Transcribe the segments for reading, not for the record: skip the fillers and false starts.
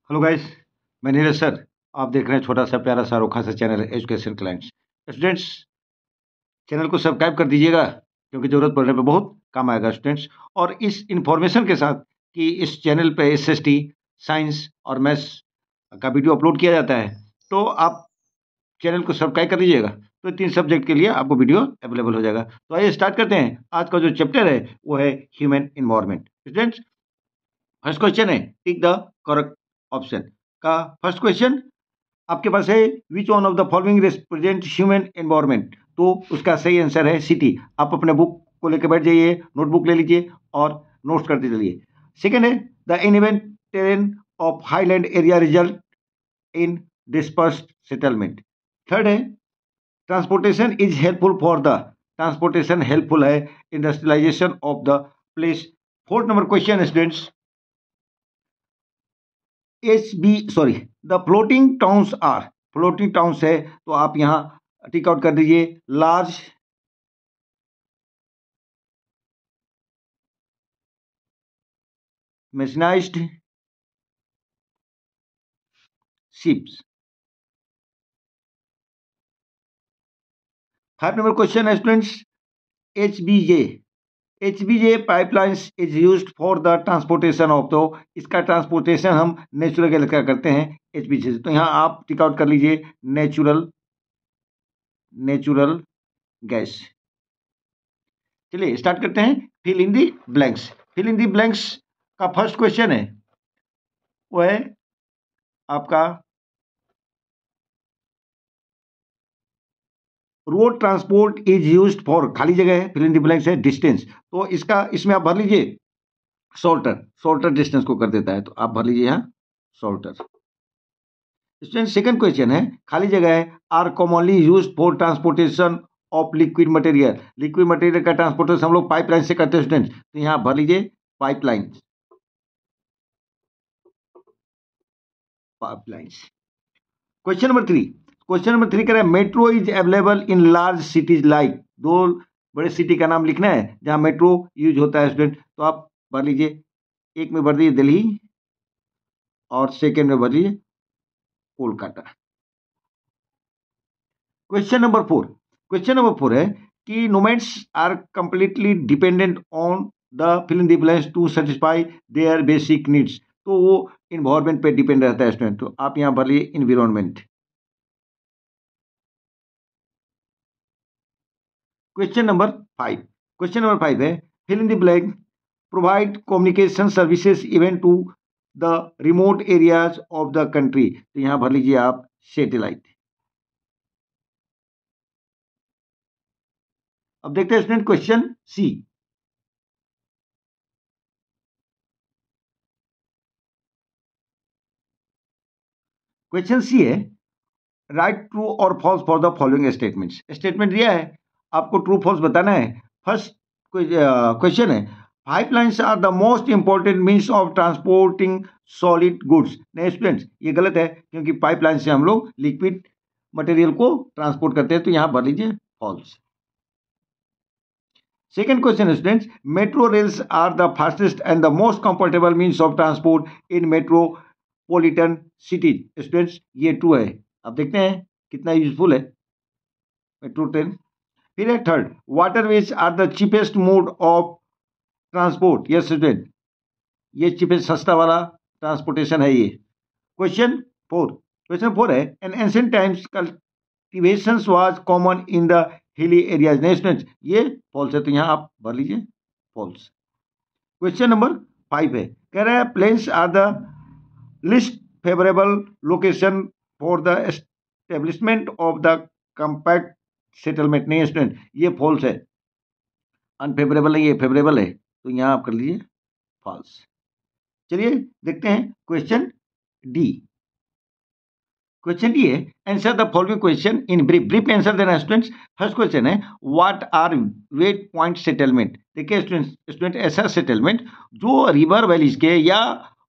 Hello guys, मैं Neeraj sir. आप देख रहे हैं छोटा सा प्यारा सा अनोखा सा channel education clients. Students, channel को सब्सक्राइब कर दीजिएगा क्योंकि ज़रूरत पड़ने पे बहुत काम आएगा स्टूडेंट्स। और इस इन्फॉर्मेशन के साथ कि इस चैनल पे एसएसटी, साइंस और मैथ्स का वीडियो अपलोड किया जाता है, तो आप चैनल को सब्सक्राइब कर दीजिएगा, तो 3 सब्जेक्ट के लिए आपको वीडियो अवेलेबल हो जाएगा। तो आइए स्टार्ट करते हैं। आज का जो चैप्टर है वो है human environment. Students, first question है टिक द करेक्ट ऑप्शन का। फर्स्ट क्वेश्चन आपके पास है which one of the following represent human environment. तो उसका सही आंसर है सिटी। आप अपने बुक को लेकर बैठ जाइए, नोटबुक ले लीजिए और नोट्स करते चलिए। सेकेंड है the uneven terrain of highland area result in dispersed settlement. Third है transportation is helpful for the. Transportation helpful है industrialisation of the place. Fourth number question students, H B sorry the floating towns are. Floating towns है तो आप यहां tick out कर दीजिए large mechanised ships. Five number question है students, H B J. H B J pipelines is use for the transportation of. तो इसका transportation हम नेचुरल गैस का करते हैं एच बी जे से। तो यहां आप टिक आउट कर लीजिए नेचुरल नेचुरल गैस। चलिए स्टार्ट करते हैं। Fill in the blanks. Fill in the blanks का फर्स्ट क्वेश्चन है वो है आपका road transport is used for, खाली जगह है, फिल इन द ब्लैंक्स है डिस्टेंस। तो इसका इसमें आप भर लीजिए शॉर्टर। शॉर्टर डिस्टेंस को कर देता है, तो आप भर लीजिए यहाँ शॉर्टर। स्टूडेंट, सेकंड क्वेश्चन है खाली जगह है are commonly used for transportation of liquid material. Liquid material का ट्रांसपोर्टेशन हम लोग पाइपलाइन से करते हैं स्टूडेंट, तो यहाँ भर लीजिए pipeline. Pipelines. Question number 3। Question number 3 कह रहा है metro is available in large cities like. दो बड़े सिटी का नाम लिखना है जहां मेट्रो यूज होता है स्टूडेंट, तो आप भर लीजिए। एक में भर दीजिए दिल्ली और सेकेंड में भर लीजिए Kolkata. Question number 4। Question number 4 है कि nomads are completely dependent on the fill in the blanks to satisfy their basic needs. तो वो इन्वायरमेंट पे डिपेंड रहता है स्टूडेंट, तो आप यहां भर लीजिए environment. Question number 5। Question number 5 है fill in the blank provide communication services even to the remote areas of the country. तो यहां भर लीजिए आप सैटेलाइट। अब देखते हैं student question C. Question C है राइट ट्रू और false for the following statements. Statement दिया है, आपको ट्रू फॉल्स बताना है। फर्स्ट क्वेश्चन है pipelines are the most important means of transporting solid goods. नहीं स्टूडेंट्स, ये गलत है क्योंकि पाइपलाइन से हम लोग लिक्विड मटेरियल को ट्रांसपोर्ट करते हैं, तो यहां भर लीजिए false. Second question students, metro rails are the fastest and the most comfortable means of transport in metropolitan cities. Students, ये ट्रू है। अब देखते हैं कितना यूजफुल है मेट्रो ट्रेन। फिर है third, waterways are the cheapest mode of transport. Yes student, ये चीपेस्ट सस्ता वाला ट्रांसपोर्टेशन है ये। क्वेश्चन 4। क्वेश्चन 4 है N ancient times cultivation was common in the hilly areas. नहीं स्टूडेंट्स, ये फॉल्स है, तो यहां आप भर लीजिए फॉल्स। क्वेश्चन नंबर 5 है कह रहा है plains are the least favourable location for the establishment of the compact settlement. नहीं स्टूडेंट, ये फॉल्स है, अनफेवरेबल है, ये फेवरेबल है, तो यहां आप कर लीजिए फॉल्स। चलिए देखते हैं क्वेश्चन डी। क्वेश्चन डी है answer the following question in brief. Brief answer देना है स्टूडेंट्स। फर्स्ट क्वेश्चन है what are wet point settlement. देखिए स्टूडेंट ऐसा सेटलमेंट जो रिवर वैलीज के या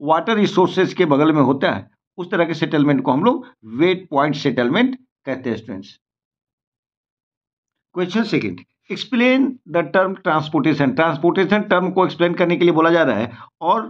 वाटर रिसोर्सेज के बगल में होता है, उस तरह के सेटलमेंट को हम लोग वेट पॉइंट सेटलमेंट कहते हैं students. Question second, explain the term transportation. Transportation term को एक्सप्लेन करने के लिए बोला जा रहा है और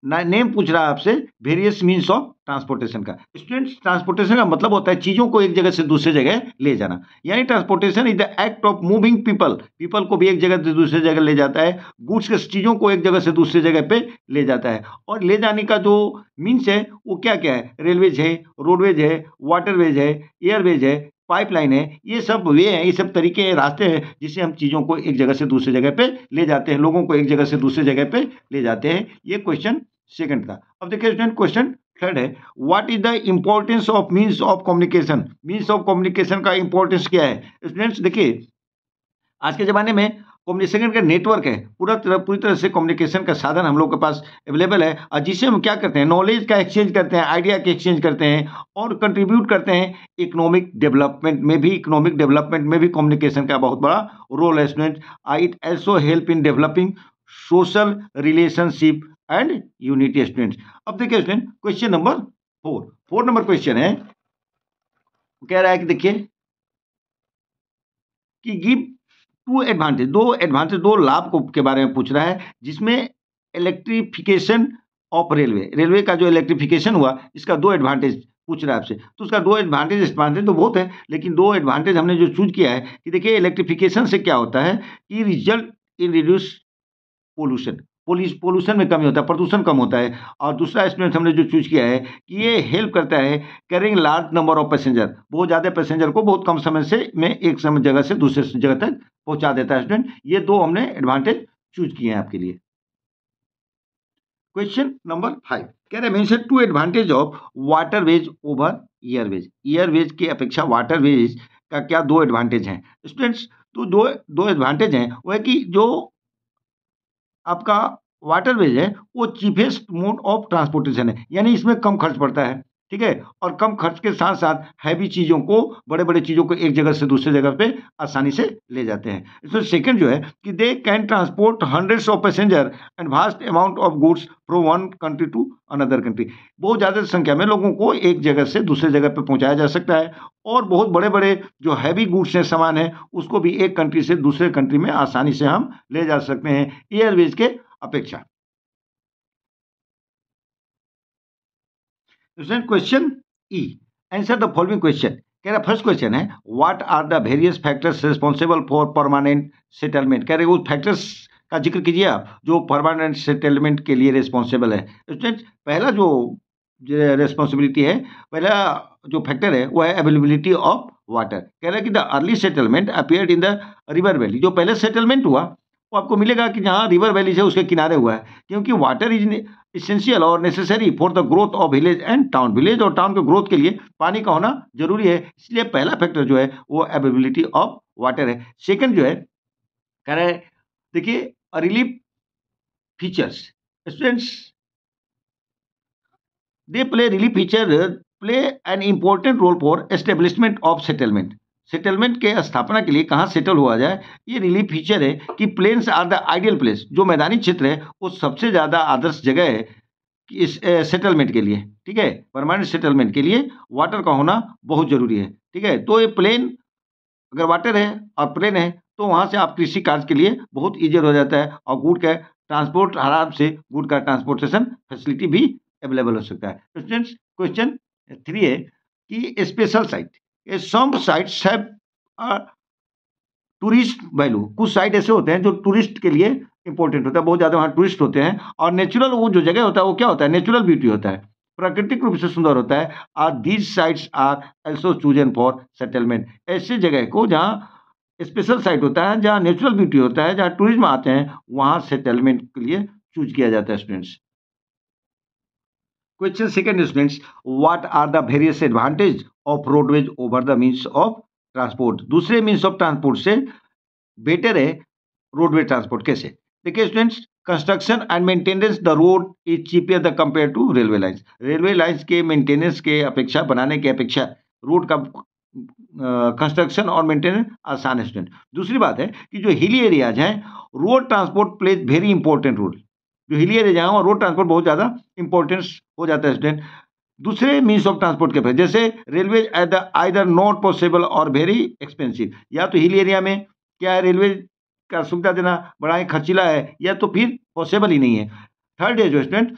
नेम पूछ रहा है आपसे वेरियस मीन्स ऑफ ट्रांसपोर्टेशन का। स्टूडेंट्स, ट्रांसपोर्टेशन का मतलब होता है चीजों को एक जगह से दूसरी जगह ले जाना, यानी transportation is the act of moving people, people को भी एक जगह से दूसरी जगह ले जाता है, गुड्स के चीजों को एक जगह से दूसरी जगह पे ले जाता है। और ले जाने का जो मीन्स है वो क्या क्या है, रेलवेज है, रोडवेज है, वाटरवेज है, एयरवेज है, पाइपलाइन है, ये सब वे हैं, ये सब तरीके हैं, रास्ते हैं जिससे हम चीज़ों को एक जगह से दूसरी जगह पे ले जाते हैं, लोगों को एक जगह से दूसरी जगह पे ले जाते हैं। ये क्वेश्चन सेकंड था। अब देखिए स्टूडेंट, क्वेश्चन थर्ड है, what is the importance of means of communication. Means of communication का इंपॉर्टेंस क्या है स्टूडेंट्स? देखिए आज के ज़माने में कम्युनिकेशन का नेटवर्क है, पूरी तरह से कम्युनिकेशन का साधन हम लोग के पास अवेलेबल है, और जिससे हम क्या करते हैं, नॉलेज का एक्सचेंज करते हैं, आइडिया के एक्सचेंज करते हैं और कंट्रीब्यूट करते हैं इकोनॉमिक डेवलपमेंट में भी। इकोनॉमिक डेवलपमेंट में भी कम्युनिकेशन का बहुत बड़ा रोल है student. It also help in developing social relationship and unity students. अब देखिए student, question number 4 number question है, कह रहा है कि देखिए कि गिव टू एडवांटेज, दो लाभ को के बारे में पूछ रहा है, जिसमें इलेक्ट्रिफिकेशन ऑफ रेलवे का जो इलेक्ट्रिफिकेशन हुआ, इसका दो एडवांटेज पूछ रहा है आपसे। तो उसका दो एडवांटेज तो बहुत है, लेकिन दो एडवांटेज हमने जो चूज किया है कि देखिए इलेक्ट्रिफिकेशन से क्या होता है कि result in reduce pollution, pollution में कमी होता है, प्रदूषण कम होता है। और दूसरा स्टूडेंट हमने जो चूज किया है कि ये हेल्प करता है carrying large number of passenger, बहुत ज़्यादा पैसेंजर को बहुत कम समय से में एक समय जगह से दूसरे जगह तक पहुंचा देता है स्टूडेंट। ये दो हमने एडवांटेज चूज किए हैं आपके लिए। क्वेश्चन नंबर 5 कह रहे हैं mention two advantage of waterways over airways. Airways की अपेक्षा वाटरवेज का क्या दो एडवांटेज हैं स्टूडेंट्स? तो दो एडवांटेज हैं, वो है कि जो आपका वाटरवेज है वो चीपेस्ट मोड ऑफ ट्रांसपोर्टेशन है, यानी इसमें कम खर्च पड़ता है, ठीक है, और कम खर्च के साथ साथ हैवी चीज़ों को, बड़े बड़े चीज़ों को एक जगह से दूसरी जगह पे आसानी से ले जाते हैं। इसमें सेकंड जो है कि they can transport hundreds of passenger and vast amount of goods from one country to another country. बहुत ज़्यादा संख्या में लोगों को एक जगह से दूसरी जगह पे पहुंचाया जा सकता है, और बहुत बड़े बड़े जो हैवी गुड्स हैं, सामान है, उसको भी एक कंट्री से दूसरे कंट्री में आसानी से हम ले जा सकते हैं एयरवेज के अपेक्षा। Question E, answer the following question. कह रहा फर्स्ट क्वेश्चन है what are the various factors responsible for permanent settlement. कह रहे उस फैक्टर्स का जिक्र कीजिए आप जो परमानेंट सेटलमेंट के लिए रिस्पॉन्सिबल है। स्टूडेंट, पहला जो रिस्पॉन्सिबिलिटी है, पहला जो फैक्टर है वो है अवेलेबिलिटी ऑफ वाटर। कह रहा है कि the early settlement appeared in the river valley. जो पहले सेटलमेंट हुआ वो आपको मिलेगा कि जहाँ रिवर वैली है उसके किनारे हुआ है, क्योंकि वाटर इज इसेंशियल और necessary for the growth of village and town. Village और टाउन के ग्रोथ के लिए पानी का होना जरूरी है, इसलिए पहला फैक्टर जो है वो अवेलेबिलिटी ऑफ वाटर है। सेकंड जो है कह रहे हैं देखिए relief features. Students, they play relief feature play an important role for establishment of settlement. Settlement के स्थापना के लिए कहाँ सेटल हुआ जाए, ये रिलीफ फीचर है कि plains are the ideal place. जो मैदानी क्षेत्र है वो सबसे ज़्यादा आदर्श जगह है इस सेटलमेंट के लिए, ठीक है, परमानेंट सेटलमेंट के लिए वाटर का होना बहुत जरूरी है, ठीक है। तो ये प्लेन, अगर वाटर है और प्लेन है तो वहाँ से आप कृषि कार्य के लिए बहुत ईजियर हो जाता है, और गुड का ट्रांसपोर्ट आराम से, गुड का ट्रांसपोर्टेशन फैसिलिटी भी अवेलेबल हो सकता है। स्टूडेंट्स, क्वेश्चन 3 है कि special site, some sites have tourist value. कुछ साइट ऐसे होते हैं जो टूरिस्ट के लिए इंपॉर्टेंट होता है, बहुत ज़्यादा वहाँ टूरिस्ट होते हैं, और नेचुरल वो जो जगह होता है वो क्या होता है, नेचुरल ब्यूटी होता है, प्राकृतिक रूप से सुंदर होता है। और these sites are also chosen for settlement. ऐसी जगह को जहाँ स्पेशल साइट होता है, जहाँ नेचुरल ब्यूटी होता है, जहाँ टूरिज्म आते हैं, वहाँ सेटलमेंट के लिए चूज किया जाता है। Students, question second students, what are the various advantage of roadways over the means of transport. दूसरे मीन्स ऑफ ट्रांसपोर्ट से बेटर है रोडवे ट्रांसपोर्ट। कैसे? देखिए students, construction and maintenance the road is cheaper the compare to railway lines. Railway lines के maintenance के अपेक्षा, बनाने के अपेक्षा रोड का कंस्ट्रक्शन और मेंटेनेंस आसान है स्टूडेंट। दूसरी बात है कि जो हिली एरियाज हैं, road transport plays very important role. जो हिली एरिया है रोड ट्रांसपोर्ट बहुत ज़्यादा इंपॉर्टेंस हो जाता है स्टूडेंट दूसरे मीन्स ऑफ ट्रांसपोर्ट के, जैसे रेलवे आइदर नॉट पॉसिबल और वेरी एक्सपेंसिव। या तो हिल एरिया में क्या है, रेलवे का सुविधा देना बड़ा ही खर्चीला है, या तो फिर पॉसिबल ही नहीं है। थर्ड है जो student,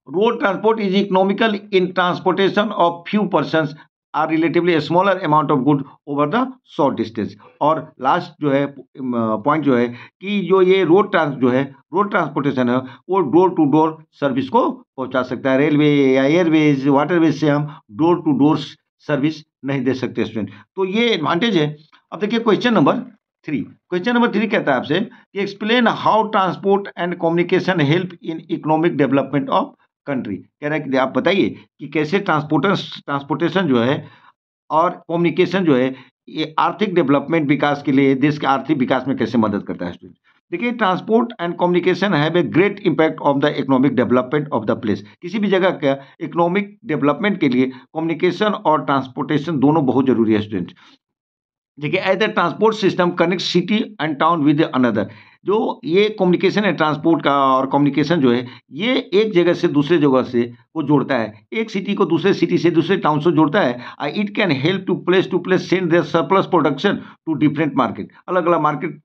road transport is economical in transportation of few persons are relatively a smaller amount of good over the short distance। और लास्ट जो है पॉइंट जो है कि जो ये रोड ट्रांसपोर्टेशन है वो डोर टू डोर सर्विस को पहुंचा सकता है। रेलवे या एयरवेज वाटरवेज से हम डोर टू डोर सर्विस नहीं दे सकते स्टूडेंट, तो ये एडवांटेज है। अब देखिए क्वेश्चन नंबर 3 कहता है आपसे कि explain how transport and communication help in economic development of country. कह रहा है कि आप बताइए कि कैसे ट्रांसपोर्टेशन जो है और कम्युनिकेशन जो है ये आर्थिक डेवलपमेंट विकास के लिए, देश के आर्थिक विकास में कैसे मदद करता है स्टूडेंट। देखिए transport and communication have a great impact of the economic development of the place. किसी भी जगह का इकोनॉमिक डेवलपमेंट के लिए कम्युनिकेशन और ट्रांसपोर्टेशन दोनों बहुत जरूरी है स्टूडेंट। देखिए as the transport system connect city and town with another, जो ये कम्युनिकेशन है ट्रांसपोर्ट का और कम्युनिकेशन जो है ये एक जगह से दूसरे जगह से वो जोड़ता है, एक सिटी को दूसरे सिटी से दूसरे टाउन से जोड़ता है। It can help to place send their surplus production to different market. अलग अलग मार्केट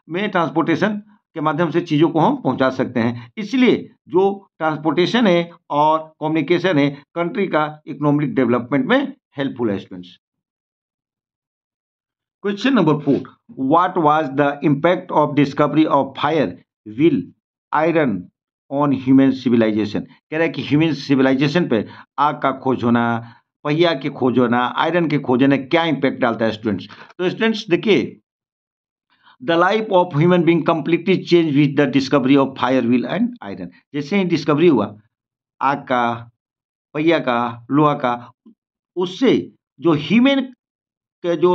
में ट्रांसपोर्टेशन के माध्यम से चीज़ों को हम पहुंचा सकते हैं। इसलिए जो ट्रांसपोर्टेशन है और कम्युनिकेशन है कंट्री का इकोनॉमिक डेवलपमेंट में हेल्पफुल है students. Question number 4. What was the impact of discovery of fire, wheel, iron on human civilization? कह रहा है कि ह्यूमन सिविलाइजेशन पे आग का खोज होना, पहिया के खोज होना, आयरन के खोज होना क्या इम्पैक्ट डालता है स्टूडेंट्स। तो स्टूडेंट्स देखिए the life of human being completely change with the discovery of fire, wheel and iron. जैसे ही डिस्कवरी हुआ आग का, पहिया का, लोहा का, उससे जो ह्यूमन का जो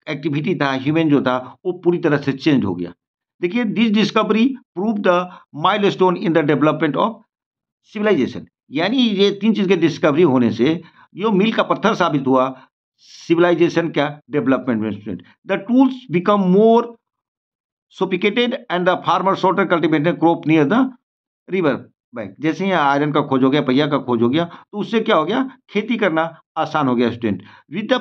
एक्टिविटी था, ह्यूमन जो था वो पूरी तरह से चेंज हो गया। देखिए this discovery prove the milestone in the development of civilisation, यानी ये 3 चीज के डिस्कवरी होने से जो मील का पत्थर साबित हुआ सिविलाइजेशन का डेवलपमेंट में। The tools become more sophisticated and the farmer shorter cultivated crop near the river bank. जैसे ही आयरन का खोज हो गया, पहिया का खोज हो गया, तो उससे क्या हो गया, खेती करना आसान हो गया student. With the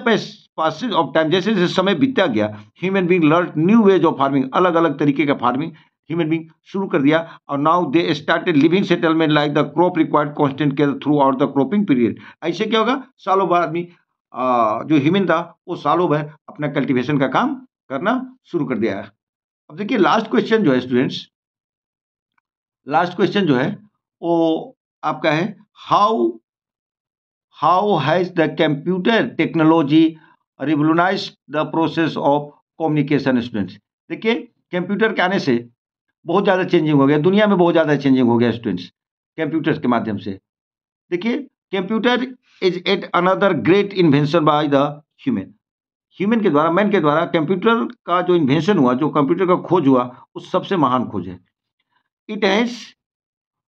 passage of time, जैसे जैसे समय बीतता गया, human being learn new ways of farming, अलग अलग तरीके का फार्मिंग ह्यूमन बीइंग शुरू कर दिया। और now they started living settlement like the crop required constant care through out the cropping period. ऐसे क्या होगा, सालों भर आदमी जो ह्यूमन था वो सालों भर अपना कल्टीवेशन का काम करना शुरू कर दिया। अब देखिए लास्ट क्वेश्चन जो है स्टूडेंट्स, लास्ट क्वेश्चन जो है वो आपका है how has the computer technology revolutionised the process of communication students. देखिए कंप्यूटर के आने से बहुत ज़्यादा चेंजिंग हो गया, दुनिया में बहुत ज़्यादा चेंजिंग हो गया स्टूडेंट्स कंप्यूटर्स के माध्यम से। देखिए computer is at another great invention by the human के द्वारा, मैन के द्वारा कंप्यूटर का जो इन्वेंशन हुआ, जो कंप्यूटर का खोज हुआ, वो सबसे महान खोज है। It has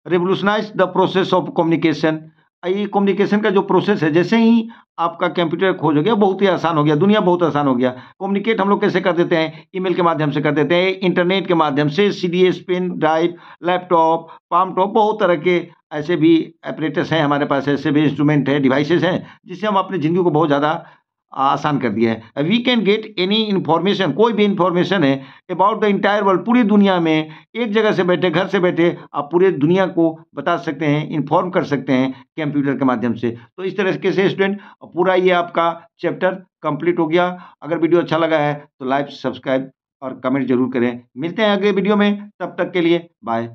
revolutionise the process of communication. ये कम्युनिकेशन का जो प्रोसेस है, जैसे ही आपका कंप्यूटर खोज हो गया बहुत ही आसान हो गया, दुनिया बहुत आसान हो गया। कम्युनिकेट हम लोग कैसे कर देते हैं, ईमेल के माध्यम से कर देते हैं, इंटरनेट के माध्यम से, CDs, pen drive, laptop, palmtop, बहुत तरह के ऐसे भी एपरेटस हैं हमारे पास, ऐसे भी इंस्ट्रूमेंट है, डिवाइसेस हैं जिससे हम अपनी ज़िंदगी को बहुत ज़्यादा आसान कर दिया है। We can get any information, कोई भी इन्फॉर्मेशन है अबाउट द इंटायर वर्ल्ड, पूरी दुनिया में एक जगह से बैठे, घर से बैठे आप पूरे दुनिया को बता सकते हैं, इन्फॉर्म कर सकते हैं कंप्यूटर के माध्यम से। तो इस तरह से स्टूडेंट पूरा ये आपका चैप्टर कंप्लीट हो गया। अगर वीडियो अच्छा लगा है तो लाइक, सब्सक्राइब और कमेंट जरूर करें। मिलते हैं अगले वीडियो में, तब तक के लिए बाय।